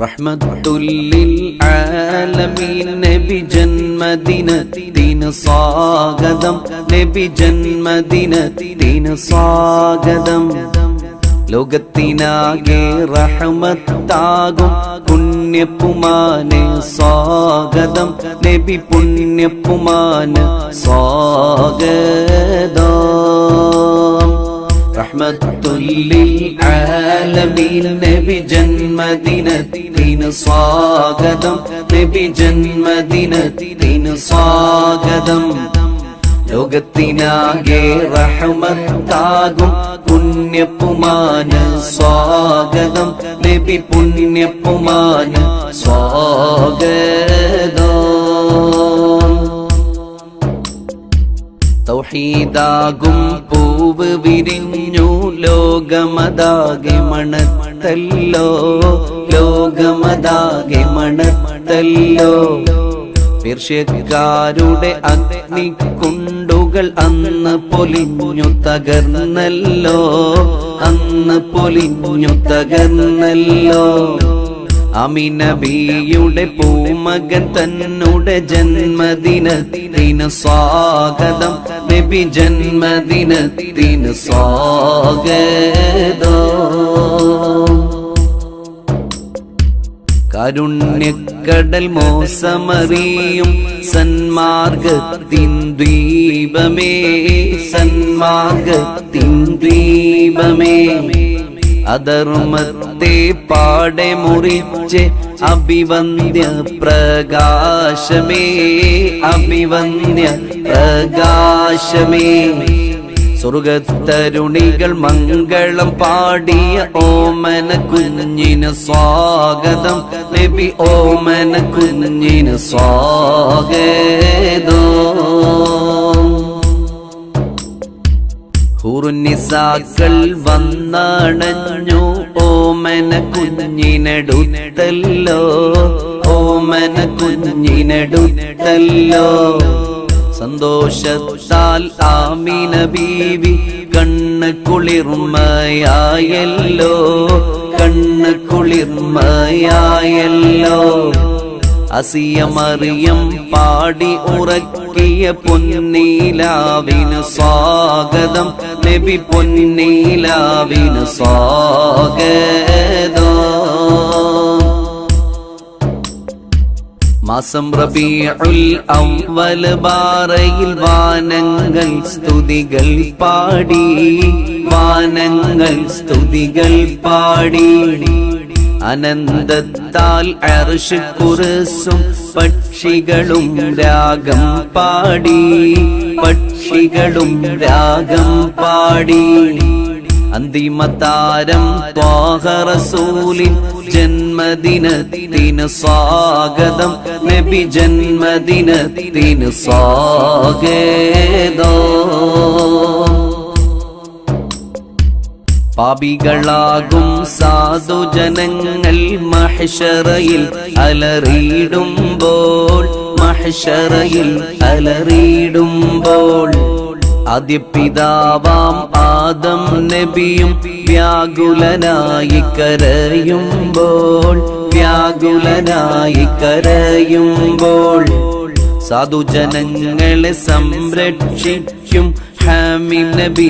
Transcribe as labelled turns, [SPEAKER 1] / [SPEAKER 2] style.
[SPEAKER 1] റഹ്മത്തുല്ലിൽ ആലമീൻ നബി ജന്മദിനത്തിന് സ്വാഗതം, നബി ജന്മദിനത്തിന് സ്വാഗതം. ലോകത്തിനാകെ റഹ്മത്താകും പുണ്യപ്പുമാന് സ്വാഗതം, നബി പുണ്യപ്പുമാന് സ്വാഗതം. റഹ്മത്തുല്ലിൽ ആലമീൻ നബി ജന്മദിനത്തിന് സ്വാഗതം, നബി ജന്മദിനത്തിന് സ്വാഗതം. ലോകത്തിനാകെ റഹ്മത്താകും പുണ്യപ്പുമാന് സ്വാഗതം, നബി പുണ്യപ്പുമാന് സ്വാഗതം. തൗഹീദാകും പൂവ് വിരിഞ്ഞു ലോകമതാകെ മണത്തല്ലോ, ലോകമതാകെ മണത്തല്ലോ. പേർഷ്യക്കാരുടെ അഗ്നിക്കുണ്ടുകൾ അന്ന് പൊലിഞ്ഞു തകർന്നല്ലോ, അന്ന് പൊലിഞ്ഞു തകർന്നല്ലോ. അമിനബിയുടെ പൂമകൻ തന്നുടെ ജന്മദിനത്തിന് സ്വാഗതം, നബി ജന്മദിനത്തിന് സ്വാഗതം. കാരുണ്യക്കടൽ മോസമറിയും സന്മാർഗത്തിൻ ദ്വീപമേ, സന്മാർഗത്തിൻ ദ്വീപമേ. അധർമ്മത്തെ പാടെ മുറിച്ച് അഭിവന്ദ്യ പ്രകാശമേ, അഭിവന്ദ്യ പ്രകാശമേ. സ്വർഗത്തരുണികൾ മംഗളം പാടിയ ഓമന കുഞ്ഞിന് സ്വാഗതം, നബി ഓമന കുഞ്ഞിന് സ്വാഗതം. ഹുറുനിസാക്കൾ വന്നണഞ്ഞു ഓമന കുഞ്ഞിനടുത്തല്ലോ, ഓമന കുഞ്ഞിനടുത്തല്ലോ. സന്തോഷത്താൽ ആമിന ബീവി കണ്ണ് കുളിർമയായല്ലോ, കണ്ണ് കുളിർമയായല്ലോ. അസിയ മറിയം പാടി ഉറക്കിയ പൊന്നീലാവിന് സ്വാഗതം, നബി പൊന്നീലാവിന് സ്വാഗതം. മാസം റബീഉൽ അവ്വൽ ബാറയിൽ വാനങ്ങൾ സ്തുതികൾ പാടി, വാനങ്ങൾ സ്തുതികൾ പാടി. അനന്തത്താൽ അർശ് കുർസും പക്ഷികളും രാഗം പാടി, പക്ഷികളും രാഗം പാടി. അന്തിമതാരം ത്വാഹ റസൂലിൻ ജന്മദിനത്തിന് സ്വാഗതം, നബി ജന്മദിനത്തിന് സ്വാഗതം. പാപികളാകും സാധുജനങ്ങൾ മഹ്ശറയിൽ അലറിയിടുമ്പോൾ, മഹ്ശറയിൽ അലറിയിടുമ്പോൾ. ആദ്യപിതാവാം ആദം നബിയും വ്യാകുലനായി കരയുമ്പോൾ, വ്യാകുലനായി കരയുമ്പോൾ. സാധുജനങ്ങളെ സംരക്ഷിക്കും ഹാമിം നബി